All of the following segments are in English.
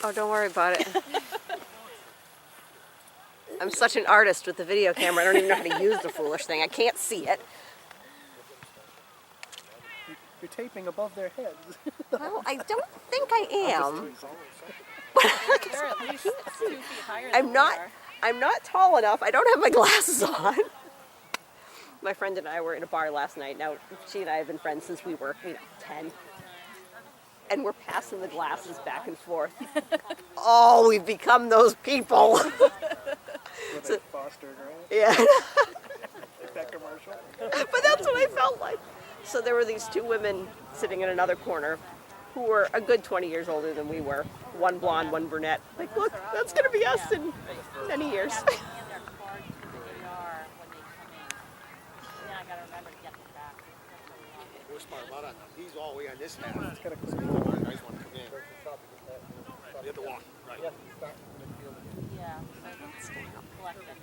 Oh, don't worry about it. I'm such an artist with the video camera, I don't even know how to use the foolish thing. I can't see it. You're taping above their heads. Well, I don't think I am. They're at least 2 feet higher than I'm we not. are. I'm not tall enough. I don't have my glasses on. My friend and I were in a bar last night. Now, she and I have been friends since we were, 10. And we're passing the glasses back and forth. Oh, we've become those people. With a Foster, right? Yeah. Like that commercial. But that's what I felt like. So there were these 2 women sitting in another corner who were a good 20 years older than we were. One blonde, one brunette. Like, look, that's going to be us in many years. He's all the way on this half. It's got a Guys want to come in. You have to walk, right? Yeah, so let's collect them.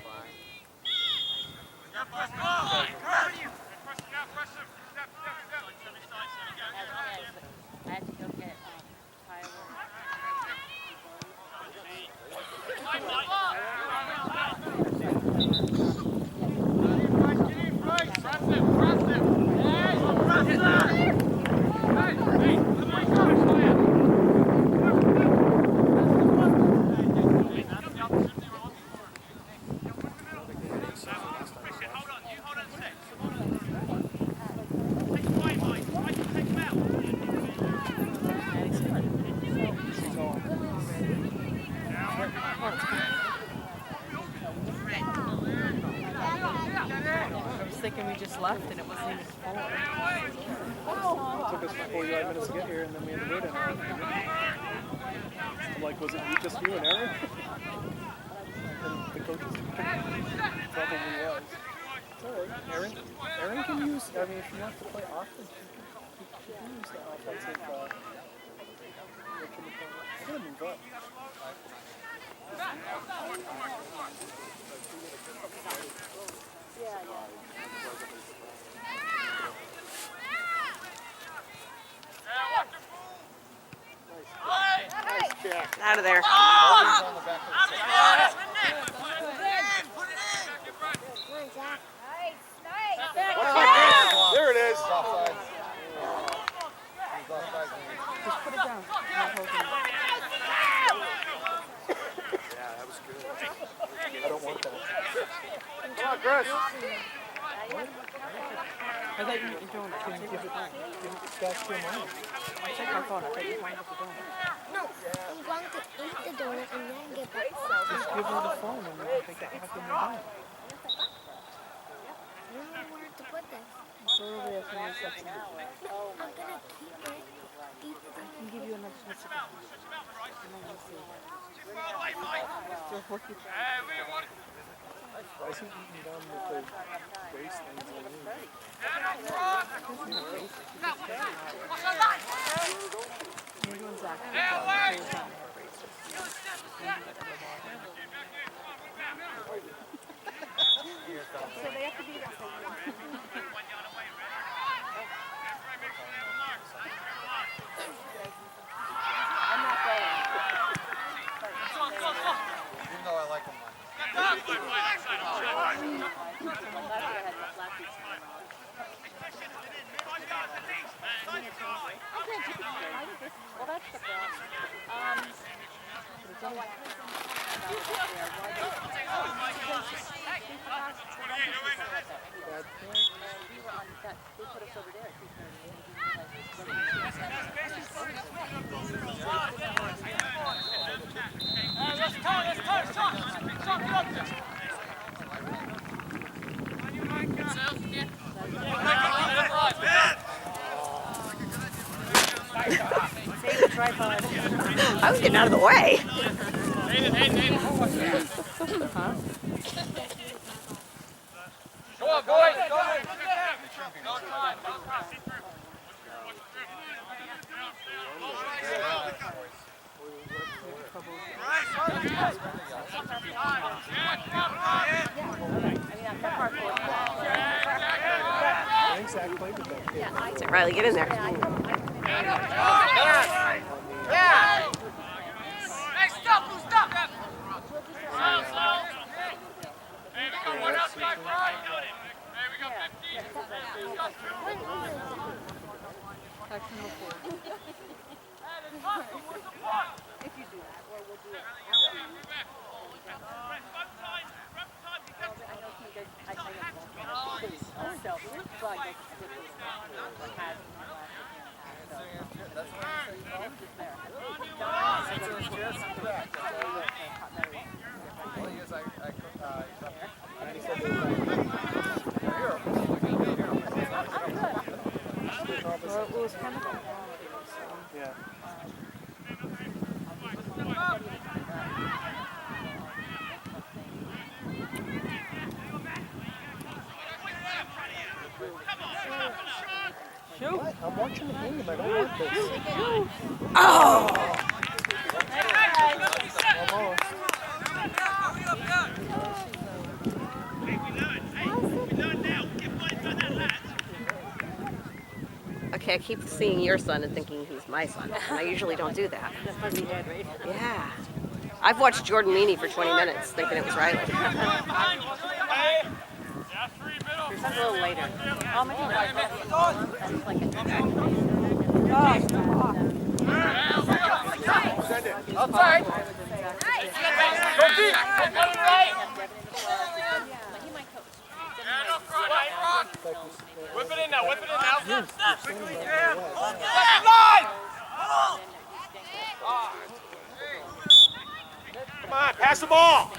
I had to go get Tyler. I was thinking we just left and it wasn't even full. It took us 45 minutes to get here, and then we had to wait an hour. I'm like, was it just you and Aaron? And the coaches probably was. It's all right. Aaron can use, I mean, if she wants to play offense, she can use the offensive, what can we call it? She's going to move up. Out of there. There it is. Just put it down. Yeah, that was good. I don't want that. Come on, Chris. I thought you were doing it. Can you give it back to your mom? I checked my phone. I thought you wanted to do it. No, I'm going to eat the donut and then get back. Just give her the phone and we'll take it off when you're done. I don't know where to put this. Throw it over there for one second. I'm gonna keep it. Eat the I donut. can give you another chance. Why is he eating down with the waste things on you? You're doing Zach. So they have to be there. I'm not going. Even though I like him. Well, that's the problem. They put us over there at 2:30. I was getting out of the way. Huh? Go on, boys! Go on! I think Zach played with that kid. Riley, get in there. Yeah! him. I don't want this. Oh! Almost. Okay, I keep seeing your son and thinking he's my son. And I usually don't do that. The fuzzy head, right? Yeah. I've watched Jordan Meaney for 20 minutes thinking it was Riley. Your son's a little later. Oh, my God. That's like a Outside. Go deep. Go right. He might coach. Whip it in now. Whip it in now. You're standing there. Left line. Come on, pass the ball.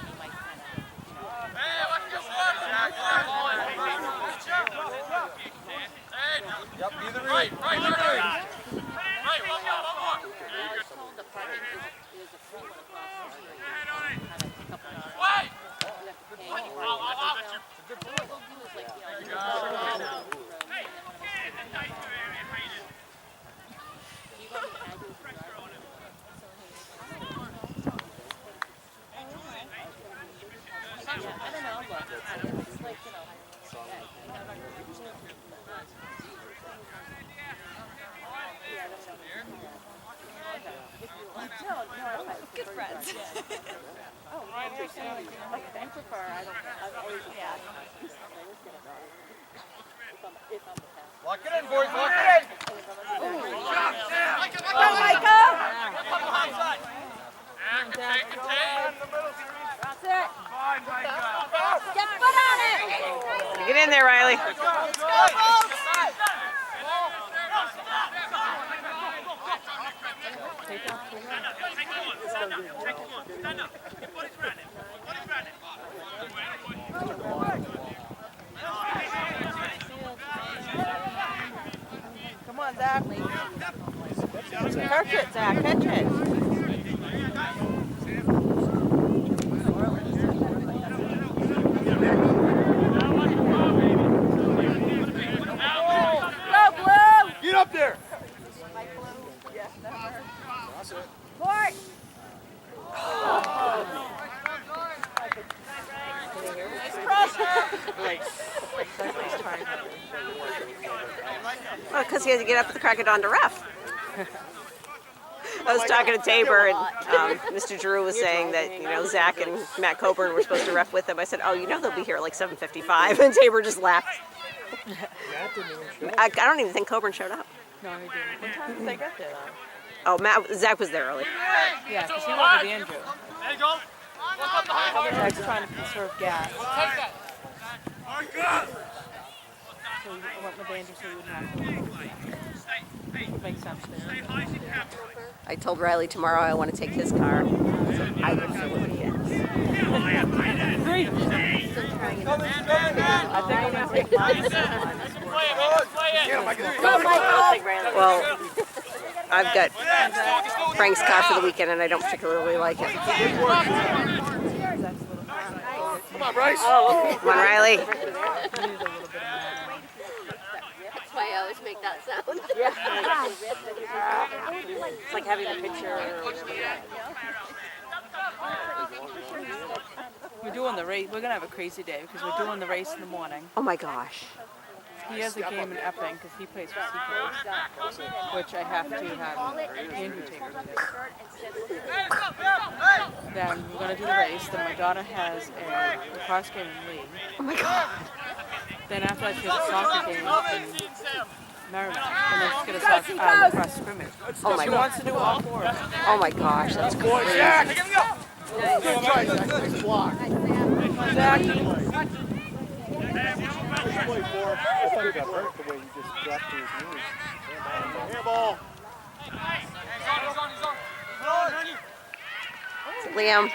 Yep, either right. Right, one more. Told the party it was a free one across the street. Wait. What we'll do is like, I don't know, but it's like, Good friends. oh, interesting. Like, I prefer, I've always, yeah. If I'm the past. Lock it in, boys. Lock it in. Go, Micah! That's it. Get foot on it. Get in there, Riley. Come on, Zach. Catch it, Zach. Catch it. Go, Blue! Get up there. Court! Well, because he had to get up at the crack of dawn to ref. I was talking to Tabor, and Mr. Drew was saying that, you know, Zach and Matt Coburn were supposed to ref with him. I said, oh, you know they'll be here at like 7:55, and Tabor just laughed. Matt didn't even show up. I don't even think Coburn showed up. No, he didn't. What time did they get there, though? Oh, Zach was there early. Yeah, because he went with Andrew. There you go. Walk up the high line. Zach's trying to conserve gas. Take that. So he went with Andrew so he wouldn't have to. Makes sense there. I told Riley tomorrow I want to take his car. So I would fill it with gas. Great. I think I'm going to take mine. Well, I've got Frank's car for the weekend, and I don't particularly like it. Come on, Bryce. Come on, Riley. That's why I always make that sound. It's like having a picture or whatever. We're doing the race. We're going to have a crazy day because we're doing the race in the morning. Oh my gosh. He has a game in Epping because he plays for Seacoast, which I have to have Andrew take with me. Then we're going to do the race. Then my daughter has a lacrosse game in Lee. Oh my god. Then after that, she has a soccer game in Merrimack. And then she's going to lacrosse scrimmage. Oh my She god. wants to do all four of them. Oh my gosh, that's Boy, crazy. Jack. Good try, Zach. Nice block. I thought he got hurt the way he just dropped to his knees. Handball. Liam.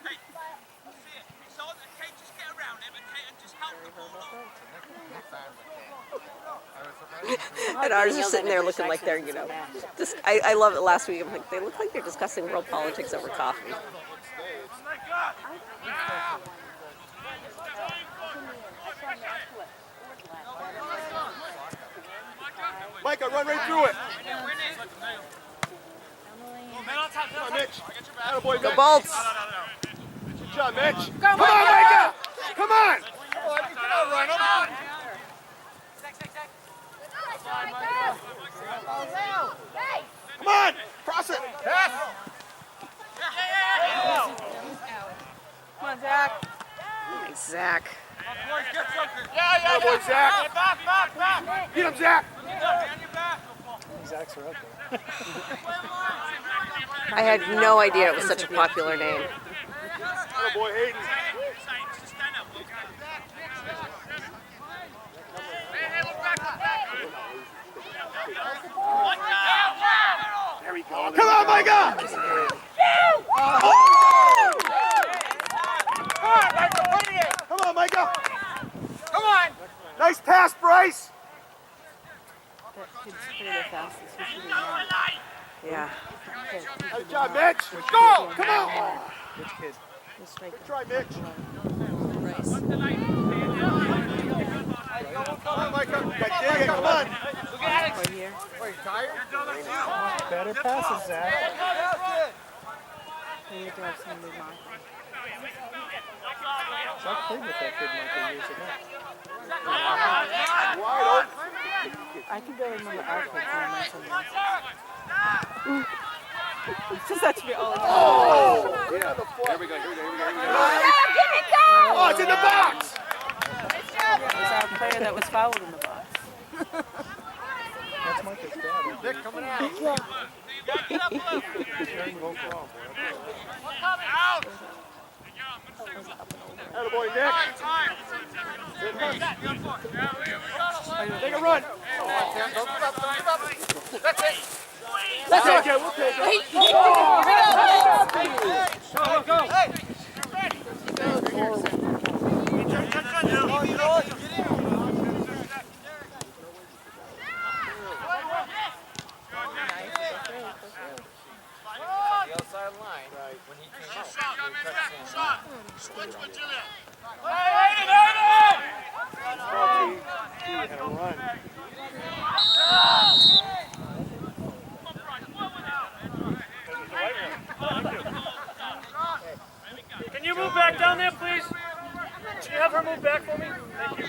Hey, see it. It's on the cage, just get And ours are sitting there looking like they're, just, I love it last week. I'm like, they look like they're discussing world politics over coffee. Micah, run right through it. Come on, Mitch. Attaboy, Go Mitch. Bolts! Good job, Mitch. Come on, Micah. Come on. Come on. Cross it. Pass. Come on, Zach. Nice, Zach. Attaboy, Zach. Get him, Zach. Zach's are up there. I had no idea it was such a popular name. Attaboy, Hayden. There we go. Come on, Micah. Come on, Micah. Come on. Nice pass, Bryce. That kid's clear the fastest. He should be mad. Yeah. Good job, Mitch. Go. Come on. Which kid? The striker. Good try, Mitch. Bryce. Come on, Micah. Dig it. Come on. Right here. Better passes, Zach. We need to have somebody mark. Zach played with that kid Michael years ago. Wide open. I can barely remember our kids when I met someone. It's just that to be all the time. Oh. Here we go. Oh, it's in the box. It was our player that was fouled in the box. That's Michael's dad. Nick coming out. Attaboy, Nick. Take a run. That's it. We'll take it. We'll take it. Go. Can you move back down there, please? Can you have her move back for me? Thank you.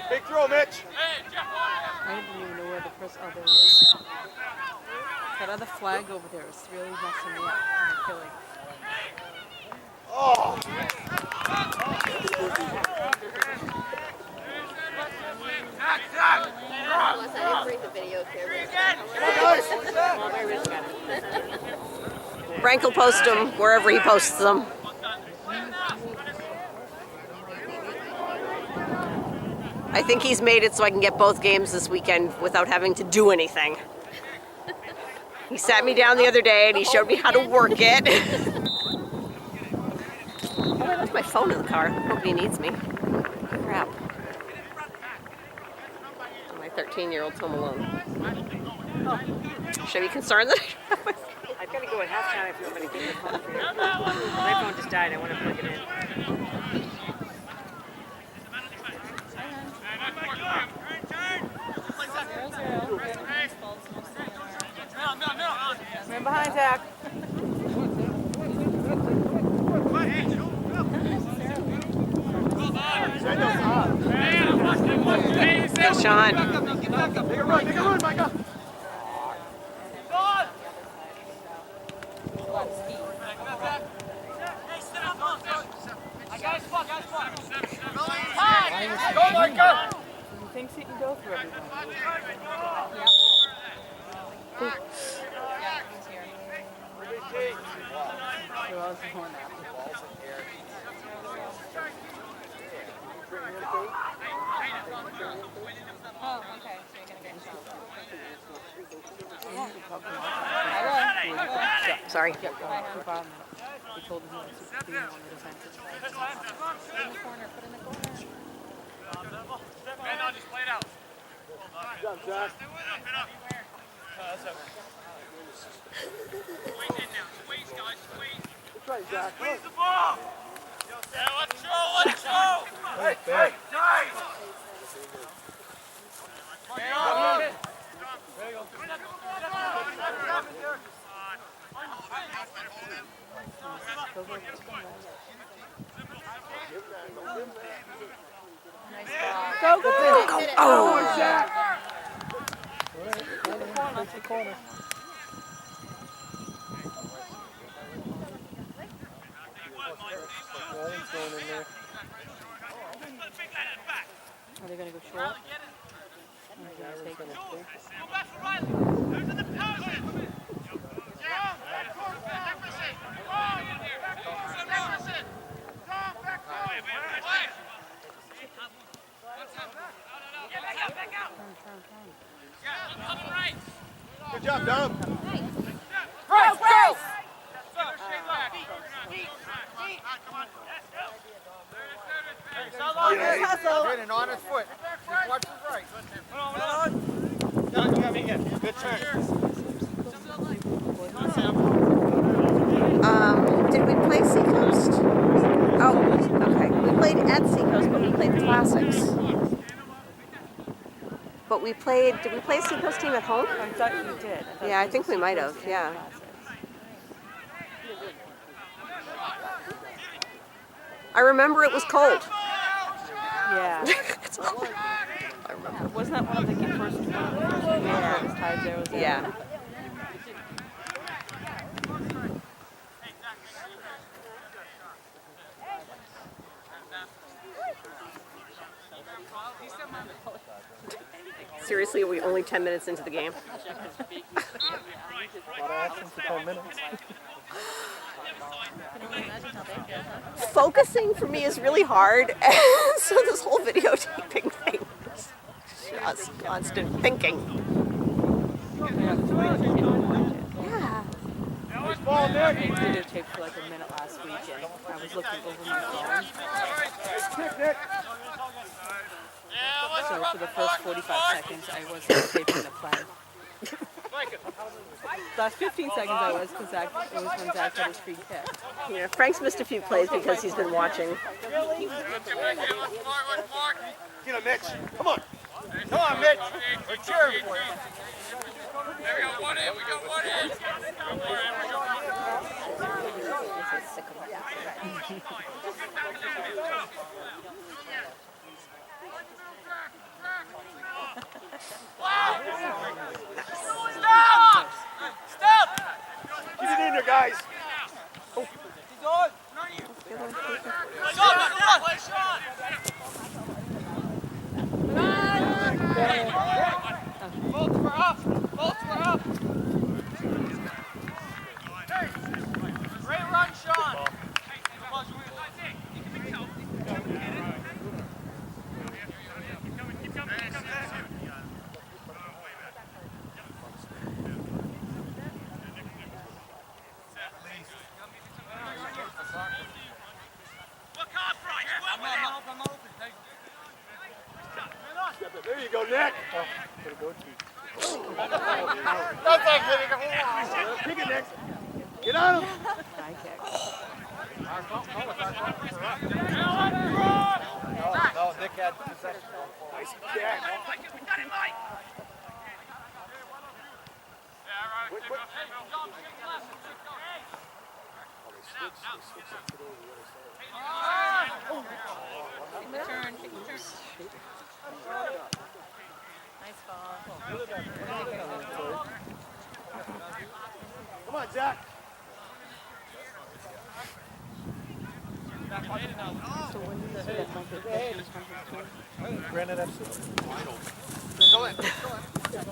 Big throw, Mitch. I don't even know where the person. Oh, there he is. That other flag over there is really messing me up. I'm killing. Oh. Unless I didn't bring the video Frank will post them wherever he posts them. I think he's made it so I can get both games this weekend without having to do anything. He sat me down the other day and he showed me how to work it. Oh, I left my phone in the car. Nobody needs me. Crap. My 13-year-old's home alone. Should I be concerned that I've got to go at halftime if you want me to get the phone for you. My phone just died. I want to plug it in. Man behind Zach. Sean. Make a run, Micah. Go, Micah. He thinks he can go through everyone. Who else is going out? Oh, okay. So you're gonna get in trouble. Sorry. Yeah, no problem. We told him he was being on the defensive side. Put in the corner. Put in the corner. Good job, Jack. Good try, Jack. Squeeze the ball. Let's go. Hey, Go, go, go. oh, Jack. Take the corner. Nothing's going in there. Are they gonna go short? Or are they gonna take it? Good job, Dom. Training on his foot. Just watch his right. Good turn. Did we play Seacoast? Oh, okay. We played at Seacoast, but we played the Classics. But we played, did we play Seacoast team at home? I thought you did. Yeah, I think we might have, yeah. I remember it was cold. Yeah. That's all I remember. Wasn't that one of the first ones? Yeah. It was tied there. Was Yeah. Seriously, are we only 10 minutes into the game? A lot of action for 10 minutes. Focusing for me is really hard, so this whole videotaping thing is just constant thinking. Yeah. Nice ball, Nick. I videotaped for like a minute last week and I was looking over my phone. Nice kick, Nick. So for the first 45 seconds I wasn't taping the play. Last 15 seconds I was, because it was when Zach had his free kick. Yeah, Frank's missed a few plays because he's been watching. Get him, Mitch. Come on. Come on, Mitch. We're cheering for you. We got one in. Stop! Get it in there, guys. He's on. Bolts were up. Great run, Sean. There you go, Nick. That's not getting a hole. Kick it, Nick. Get on him. High kick. No, Nick had possession. Nice catch. Nice ball. Come on, Zach. So when did that Michael Christmas from his team? Granite FC. Go in.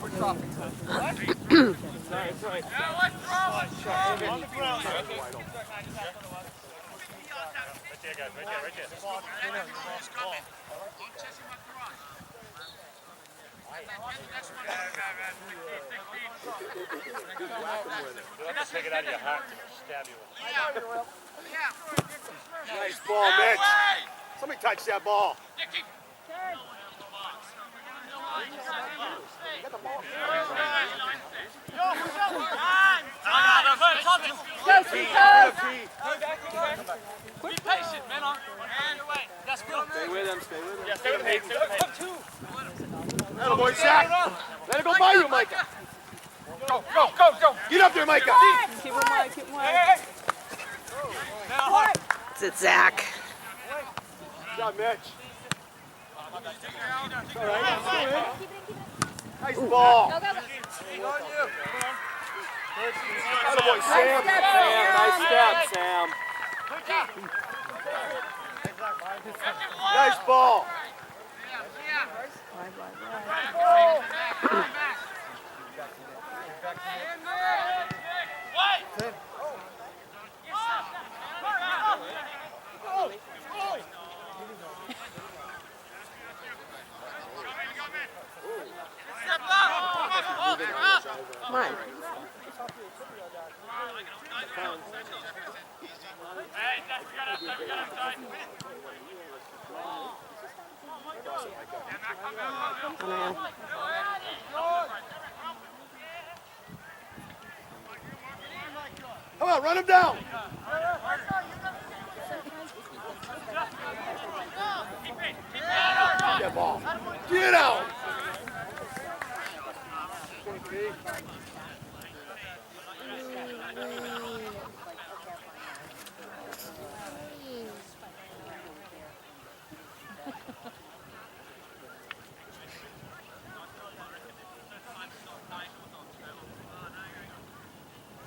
We're dropping. That's right. Let's throw. On the ground. there, guys. Right there, right there. Take it out of your heart and stab you. Nice ball, Mitch. Somebody touch that ball. Be patient, man. That's good. Stay with him, stay with him. Yeah, stay with me. Come two. Atta boy, Zach. Let it go by you, Micah. Go, go, go, go. Get up there, Micah. Keep him wide, keep him wide. It's it, Zach. Good job, Mitch. It's all right. Still in. Nice ball. Atta boy, Sam. Nice step, Sam. Nice ball. Wide, wide, wide. Come on. Come on. Come on, run him down. Get ball. Get out.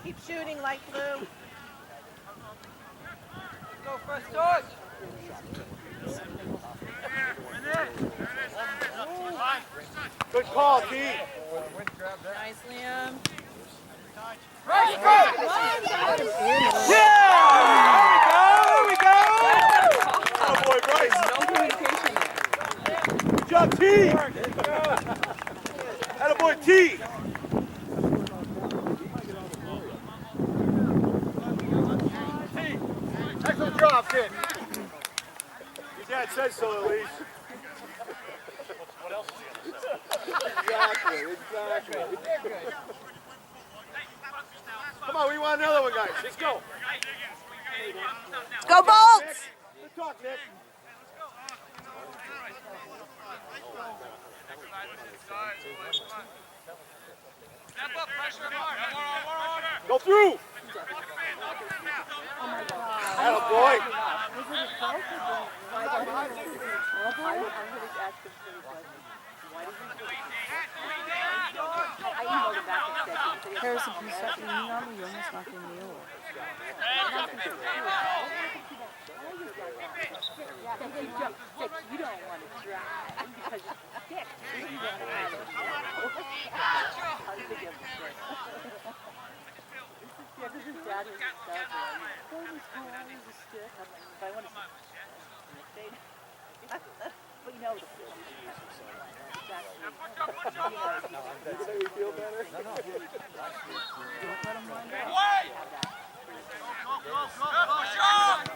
Keep shooting, light blue. Go first, George. Good call, T. Nice, Liam. There we go. Oh boy, Bryce. No communication there. Good job, T. Atta boy, T. Excellent job, kid. Your dad says so, at least. What else is he Exactly. Come on, we want another one, guys. Let's go. Go Bolts! Good talk, Nick. Go through. Atta boy. Harrison, can you stop leaning on me? You're almost knocking me over. You don't want to try because you're sick. You don't have it. How did they get the stick? Yeah, because his dad was a stuff. Oh, this guy is a stick. I'm like, if I want to say but you know the Say we feel better?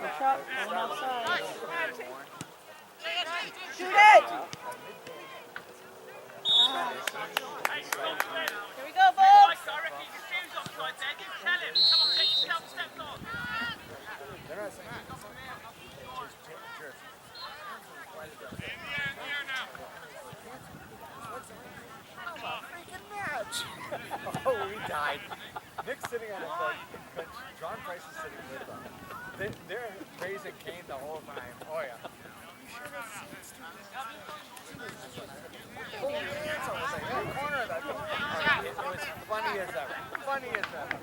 Good shot, going outside. Shoot it! Here we go, Bolts! Oh, we died. Nick's sitting on the bench. John Price is sitting with them. They're raising Kane the whole time. Oh, yeah. Oh, hands on the corner of that. It was funny as ever. Funny as ever.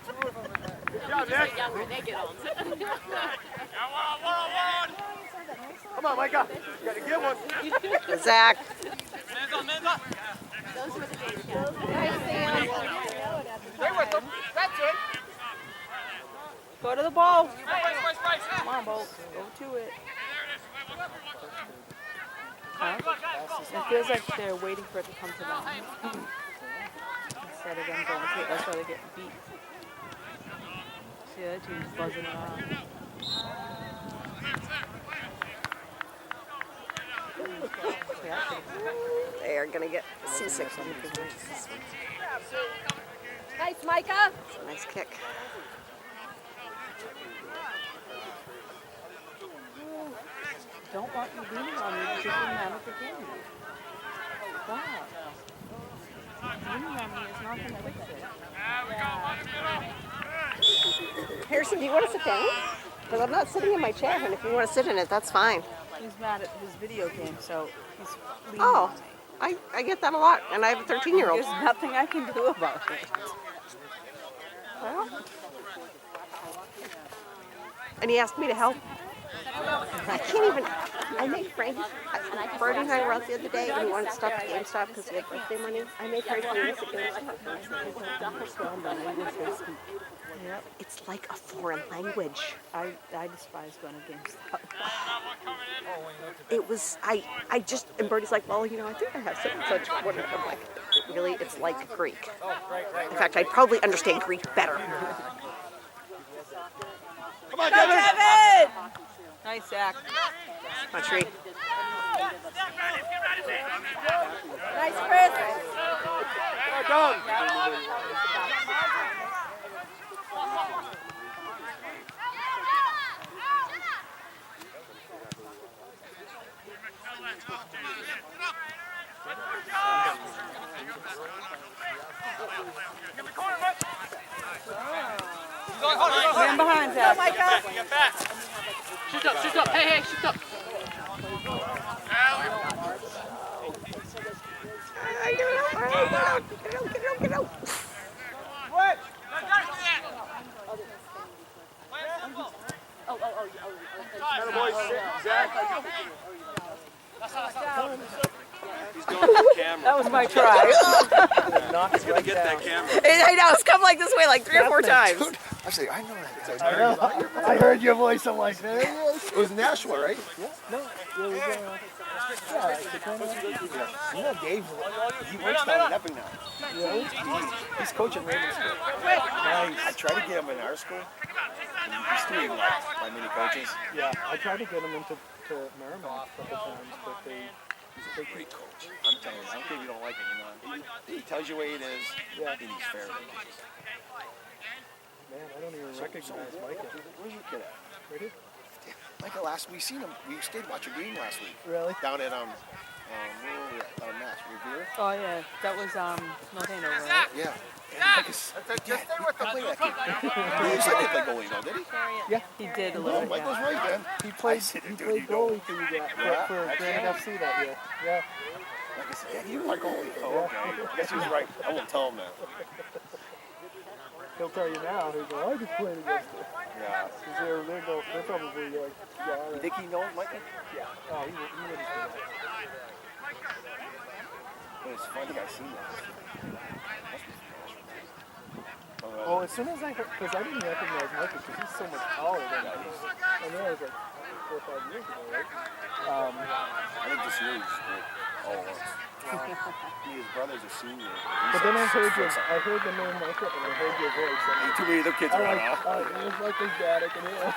Two of them in that. Good job, Nick. Come on, Micah. You gotta get one. Zach. Stay with them. That's it. Go Go to the ball. Come on, Bolt. Go to it. Huh? It feels like they're waiting for it to come to them. Instead of them going to it. That's why they're getting beat. See, the other team's buzzing it off. They are going to get seasick. Nice, Micah. It's a nice kick. Don't want you leaning on me because you're out of the game. Stop. Leaning on me is not going to fix it. Harrison, do you want to sit down? Because I'm not sitting in my chair, and if you want to sit in it, that's fine. He's mad at his video game, so he's leaning Oh, on me. I get that a lot, and I have a 13-year-old. There's nothing I can do about it. Well, and he asked me to help. I can't even. I made Frank. Bertie and I were out the other day, and we wanted to stop at GameStop because we had birthday money. I made Frank do this at GameStop. Yep. It's like a foreign language. I despise going to GameStop. It was. I just. And Bertie's like, well, you know, I think I have such and such. Whatever. I'm like, really? It's like Greek. In fact, I'd probably understand Greek better. Come on, Devin! Devin! Nice sack. My tree. Nice, Chris. Well done. Man behind that. Shoot up. Hey, shoot up. Get out. He's going to the camera. That was my try. He's going to get that camera. I know, it's come like this way like 3 or 4 times. I say, I know that. I heard your voice. I'm like, there he is. It was Nashua, right? Yeah. No, it was, Dave, he works down in Epping now. Really? He's coaching Raymond School. Nice. I tried to get him in our school. He's too loved by many coaches. Yeah, I tried to get him into Merrimack a couple times, but he's a great coach. I'm telling you, I don't care if you don't like him, you know. He tells you the way it is, and he's fair. Man, I don't even recognize Micah. Where's your kid at? Right here. Micah, we seen him. We stayed to watch a game last week. Really? Down at where were we at? Mass Revere. Oh, yeah. That was North Andover, right? Yeah. Just stay with the play that kid. He looks like he played goalie, though, did he? Yeah, he did a little bit. Michael's right, then. He played goalie for you for Granite FC that year. Yeah. Like I said, yeah, you were my goalie. Oh, okay. I guess he was right. I won't tell him that. He'll tell you now. He's like, I just played against him. Yeah. Because they're probably like, yeah. You think he knows Michael? Yeah. Oh, he would have seen that. But it's funny, I seen that. Well, as soon as I heard, because I didn't recognize Michael because he's so much taller than I was. I know it was like 4 or 5 years ago, right? I think this year he's all of us. His brother's a senior. But then I heard the name Michael and I heard your voice. Too many other kids around now. It was like his dad, I can hear him.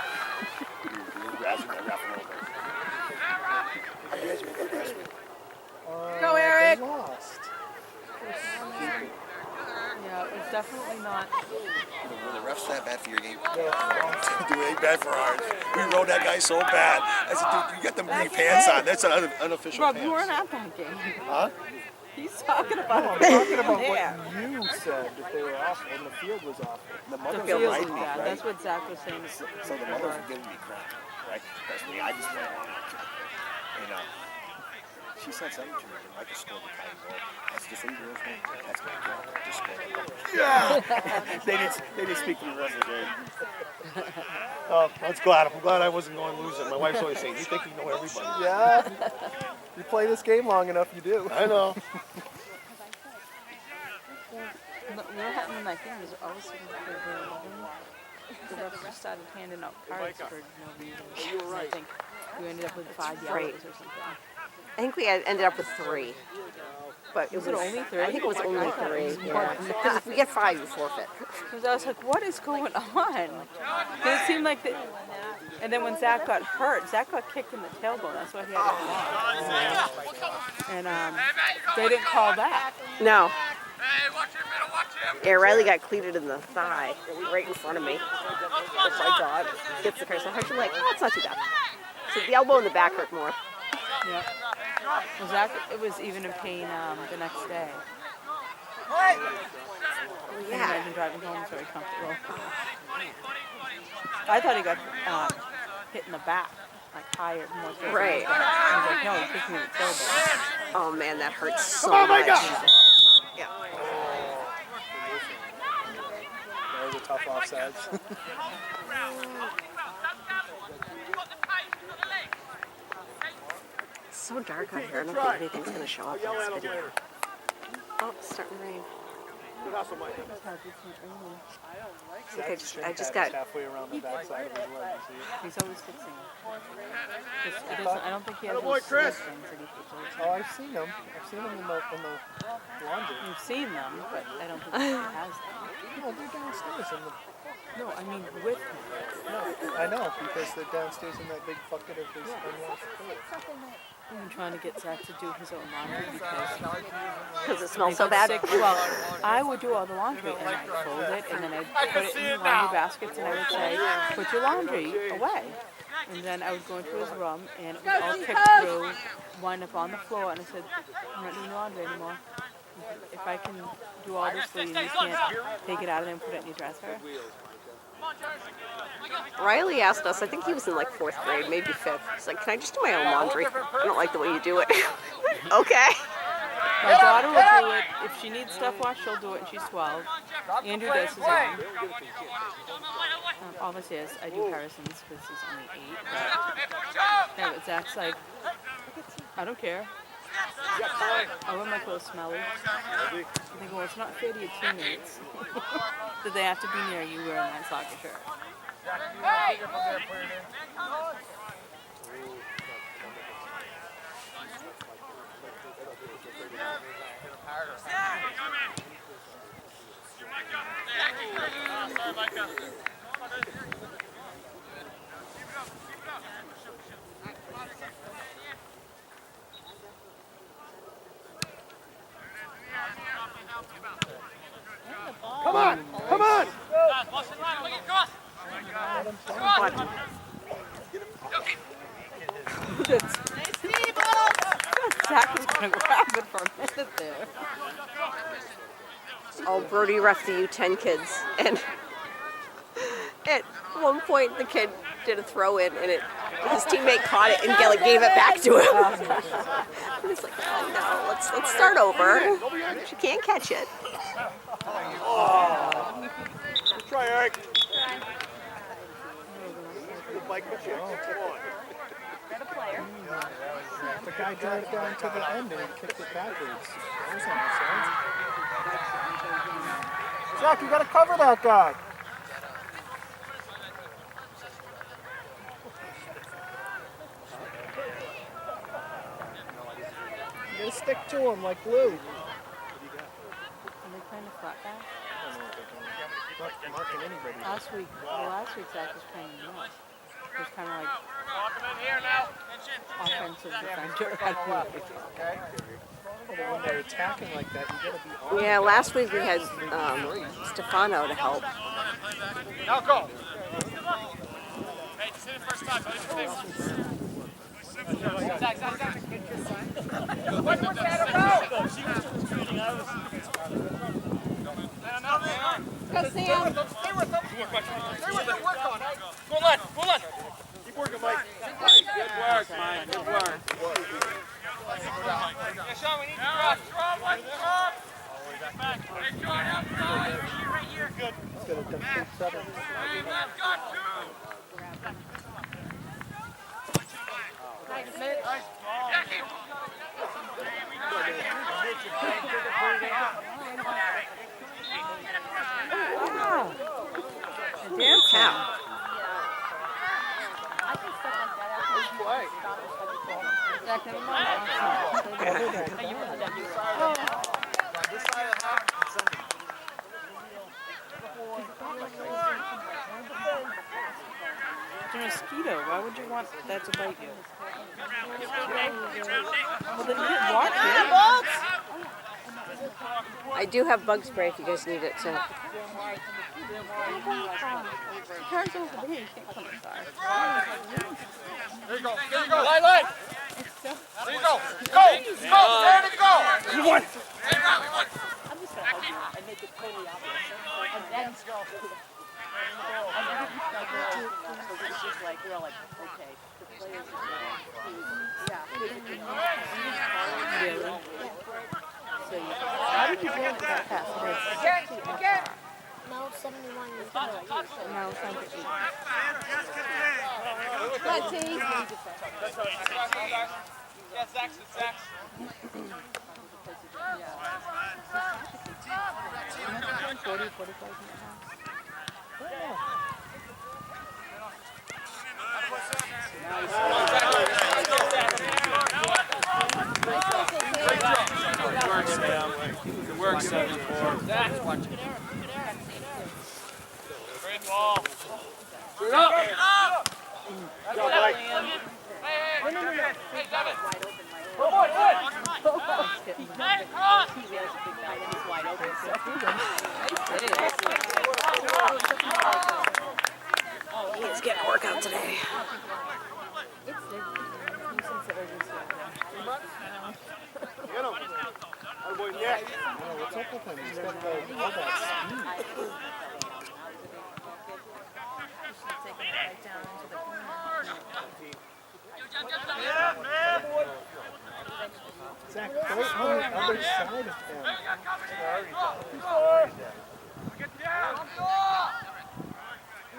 Go, Eric! They lost. Yeah, it was definitely not. Were the refs that bad for your game? Dude, they bad for ours. We rode that guy so bad. I said, dude, you got them green pants on. That's an unofficial Rob, pants. you weren't at that game. Huh? He's talking about I'm talking about what you said, that they were awful and the field was awful. The the mothers field were was riding me, bad. right? That's what Zach was saying. So the mothers were giving me crap, right? Because me, I just went on. And she said something to me, I just scored the time goal. That's just in girls' game. That's my girl. Just scored the goal. Yeah! they didn't speak to the rest of the game. Oh, I'm glad I wasn't going losing. My wife's always saying, you think you know everybody. Yeah. You play this game long enough, you do. I know. What happened in that game was always sitting there. the refs just started handing out cards for no reason. You were right. I think we ended up with 5 yellows Right. or something. I think we ended up with 3. But it was only 3? I think it was only 3. Yeah. Because if we get 5, you forfeit. Because I was like, what is going on? Because it seemed like and then when Zach got hurt, Zach got kicked in the tailbone. That's why he had to come off. And they didn't call that. No. Hey, watch him, middle, watch him. Yeah, Riley got cleated in the thigh, right in front of me. Oh my God. Gets the curse. I heard you like, oh, it's not too bad. So the elbow in the back hurt more. Yep. Well, Zach, it was even in pain the next day. Can you imagine driving home very comfortable? I thought he got hit in the back, like higher, more so. Right. I was like, no, he kicked me in the tailbone. Oh man, that hurts so much. Yeah. That was a tough offsides. It's so dark out here. I don't think anything's going to show up in this video. Oh, it's starting to rain. I just got. halfway around the backside of his leg. He's always fixing it. I don't think he has those things that he puts over. Oh, I've seen him. I've seen him in the laundry. You've seen them, but I don't think he has them. No, they're downstairs in the. No, I mean with him. No, I know because they're downstairs in that big bucket of his unwashed clothes. I'm trying to get Zach to do his own laundry Because it smells he so got bad. sick. Well, I would do all the laundry and I'd fold it and then I'd put it in laundry baskets and I would say, put your laundry away. And then I would go into his room and it would all kick through, wind up on the floor, and I said, I'm not doing laundry anymore. If I can do all this for you, you can't take it out of there and put it in your dresser. Riley asked us, I think he was in like 4th grade, maybe 5th. He's like, can I just do my own laundry? I don't like the way you do it. Okay. My daughter will do it. If she needs stuff washed, she'll do it, and she's 12. Andrew does his own. Obviously, I do Harrison's because he's only 8. But Zach's like, I don't care. I want my clothes smelly. I think, well, it's not fair to your teammates that they have to be near you wearing that soccer shirt. Come on! Come on! Zach was going to grab it for a minute there. Oh, Brody ref the U10 kids. And at one point, the kid did a throw in and his teammate caught it and gave it back to him. And he's like, oh no, let's start over. She can't catch it. Try, Eric. Mike, come on. The guy drove down to the end and he kicked it backwards. That was on the side. Zach, you gotta cover that guy. You gotta stick to him like glue. Are they playing a flat back? Not marking anybody. Last week Zach was playing more. It was kind of like offensive defender. I don't know. But when they're attacking like that, you gotta be on. Yeah, last week we had Stefano to help. Now go. Hey, just hit it first time. Go, Sam. Stay with them. Work on it. Go on. Keep working, Mike. Good work, man. Good work. Yeah, Sean, we need to drop. Drop. Hey, Sean, outside. Right here. Good. He's got a complete seven. Hey, left got 2. Jackie. Damn cow. Zach, never mind. It's a mosquito. Why would you want that to bite you? Well, then you didn't walk it. I do have bug spray if you guys need it. So The car's over there. You can't come inside. There you go. There you go. Line. There you go. Go. Go. There you go. You won. Hey, Rob, we won. I'm just gonna hug you and make it totally obvious. And then go. And then so it's just like we're all like, okay, the players are Really? So how did you do it that fast? No, 71 years No, it's not the eight. Yeah, Zach's. 40, 45 minutes. Good work, 7-4. Zach's watching. Great ball. Shoot up. Hey, Devin. Go, boy, good. Hey, cross. he's getting a workout today. Get him. Attaboy, yeah. What's up with him? He's got all that speed. Zach, go on the other side of him. Get down.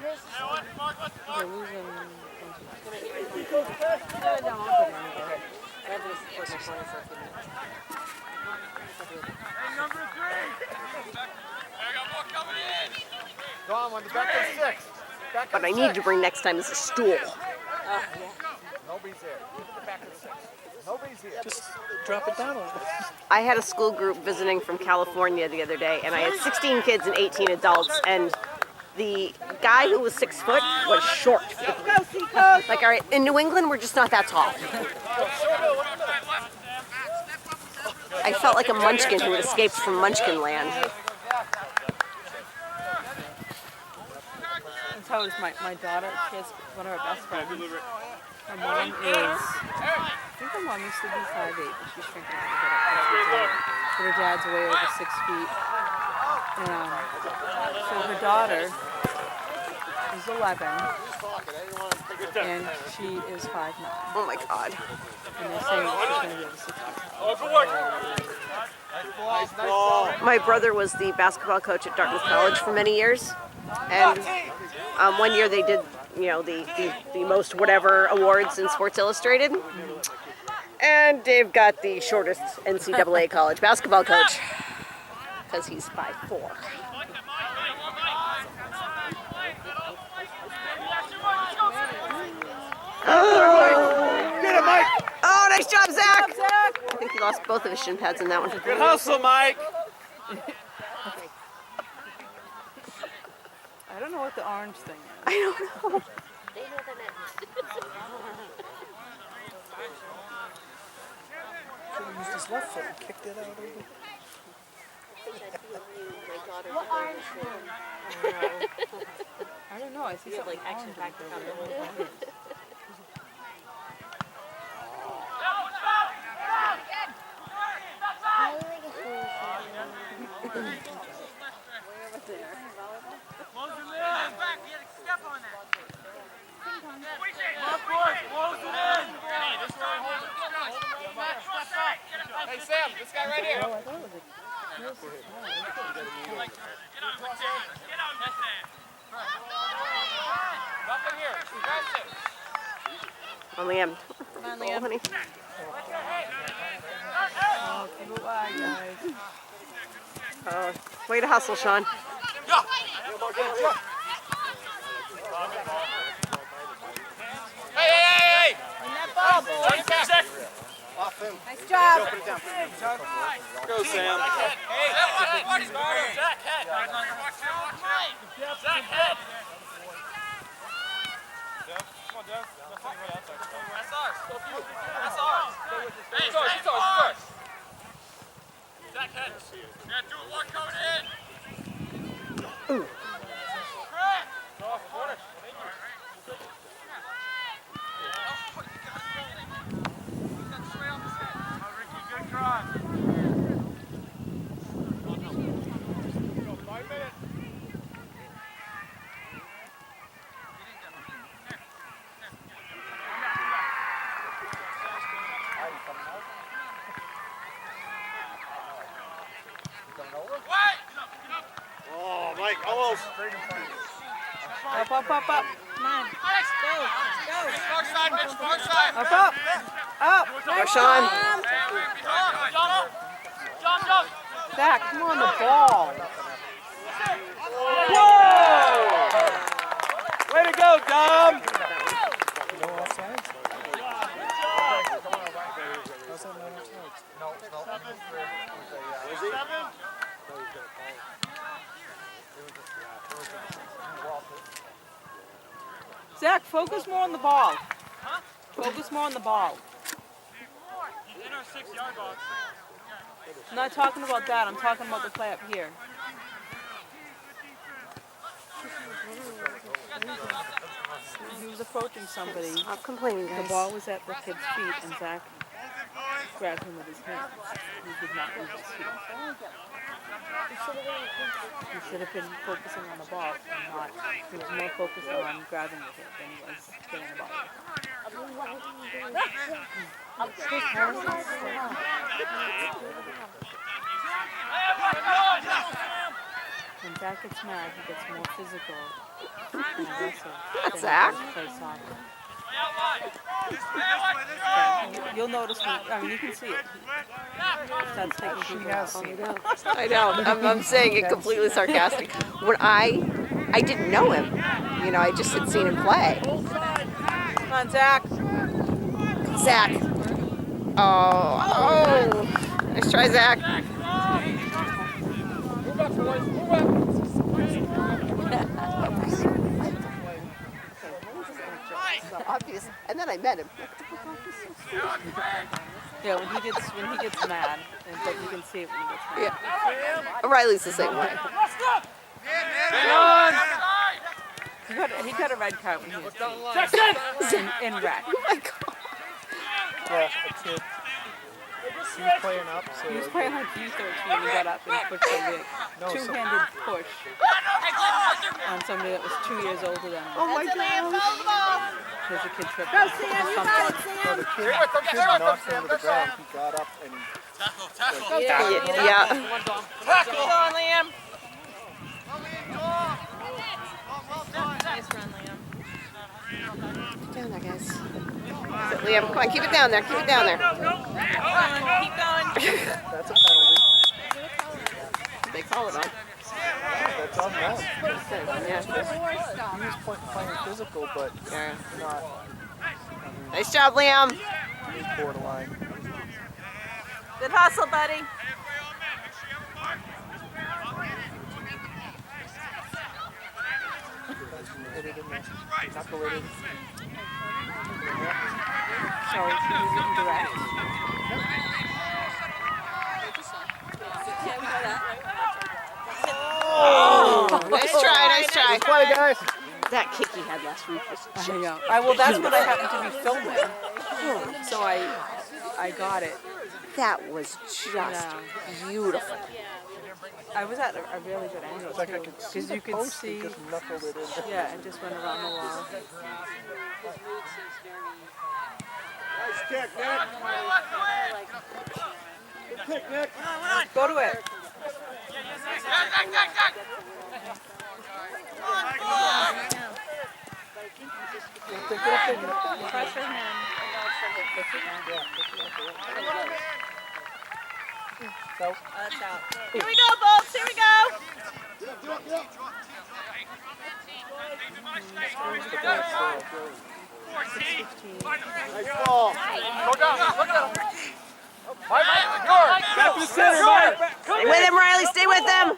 They're losing. Hey, number 3. I got more coming in. Dom, on the back of 6. What I need to bring next time is a stool. Nobody's there. Keep it the back of 6. Nobody's here. Just drop it down a little. I had a school group visiting from California the other day, and I had 16 kids and 18 adults, and the guy who was 6 foot was short. Like, all right, in New England, we're just not that tall. I felt like a munchkin who had escaped from Munchkin Land. That's how it is my daughter. She has one of her best friends. Her mom is, I think her mom used to be 5'8", but she's shrinking a little bit. But her dad's way over 6 feet. And so her daughter is 11, and she is 5'9". Oh my God. And they're saying she's going to be over 6 feet. Oh, good work. Nice ball. My brother was the basketball coach at Dartmouth College for many years, and one year they did, you know, the most whatever awards in Sports Illustrated, and Dave got the shortest NCAA college basketball coach because he's 5'4". Get him, Mike. Oh, nice job, Zach! I think he lost both of his shin pads in that one. Good hustle, Mike. I don't know what the orange thing is. I don't know. Should have used his left foot and kicked it out over. What orange one? I don't know. I see something like action packed Hey, Sam, this guy right here. Nothing here. That's it. On Liam. Come on, Oh, Liam. honey. Oh, keep it wide, guys. Way to hustle, Sean. Hey! In that Nice job. Go, Sam. Zach, head. Zach, head. Come on, Dev. That's ours. That's ours. It's ours. Zach, head. Yeah, do it. One coming in. Ooh. Chris. Go off, corner. Thank you. Good cross. 5 minutes. Oh, Mike, almost. Up, up, up, up. Come on. Far side, Mitch, far side. Up, up. Up. Go, Sean. Jump. Zach, come on the ball. Whoa! Way to go, Dom! No offsides? How's that not offsides? Zach, focus more on the ball. Focus more on the ball. He's in our 6-yard box. I'm not talking about that. I'm talking about the play up here. He was approaching somebody. Stop complaining, The guys. ball was at the kid's feet, and Zach grabbed him with his hands. He did not use his feet. He should have been focusing on the ball and not. He was more focused on grabbing with it than he was getting the ball. When Zach gets mad, he gets more physical and aggressive. That's than Zach. he does play soccer. You'll notice when, I mean, you can see it. That's taking She people has out. seen it. I know. I'm saying it completely sarcastic. When I didn't know him. You know, I just had seen him play. Come on, Zach. Zach. Oh. Nice try, Zach. Move up, boys. Move up. So obvious. And then I met him. Yeah, when he gets mad, and but you can see it when he gets mad. Yeah. Riley's the same way. He got a red card when he was in red. Oh my God. Yeah, a kid. He was playing up, so He was playing like U13 and he got up and pushed somebody, No, so- two-handed push on somebody that was 2 years older than him. Oh my God. Because the kid tripped. Go, Sam, no, the kid knocked him to the ground. He got up and Yeah. Tackle on, Liam. Keep down there, guys. That's it, Liam. Come on, keep it down there. Keep it down there. Keep going. that's a penalty. They call it on. That's on them. Yeah. He was playing physical, but Yeah. not. Nice job, Liam. He was borderline. Good hustle, buddy. Hit it in there. Knuckle it in. So he was indirect. Nice try, nice try. Play, guys. That kick he had last week was I know. Well, that's what I happened to be filming. So I got it. that was just Yeah. beautiful. I was at a really good angle It's like I too, could see because the you could post see. and just knuckled it in. Yeah, it just went around the wall. Nice kick, Nick. Good kick, Nick. Go to it. Pressure him. So, That's out. Here we go, Bolts. Here we go. Nice ball. Go down. Look at him. Back to the center, Mike. Stay with him, Riley. Stay with him.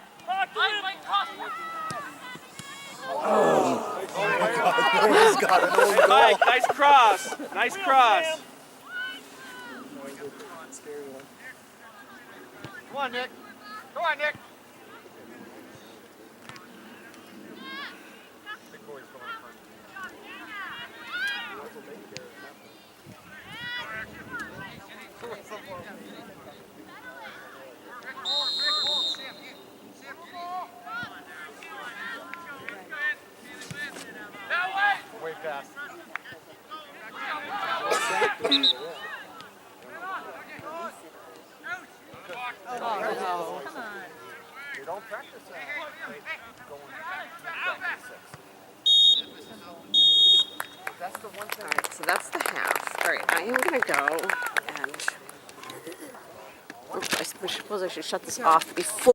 He's got an old goal. Mike, nice cross. Nice cross. Scary one. Come on, Nick. Come on, Nick. Big boy's going in front. Way past. We don't practice That's the one thing. All right, so that's the half. All right, I am gonna go and. Oops, I suppose I should shut this off before.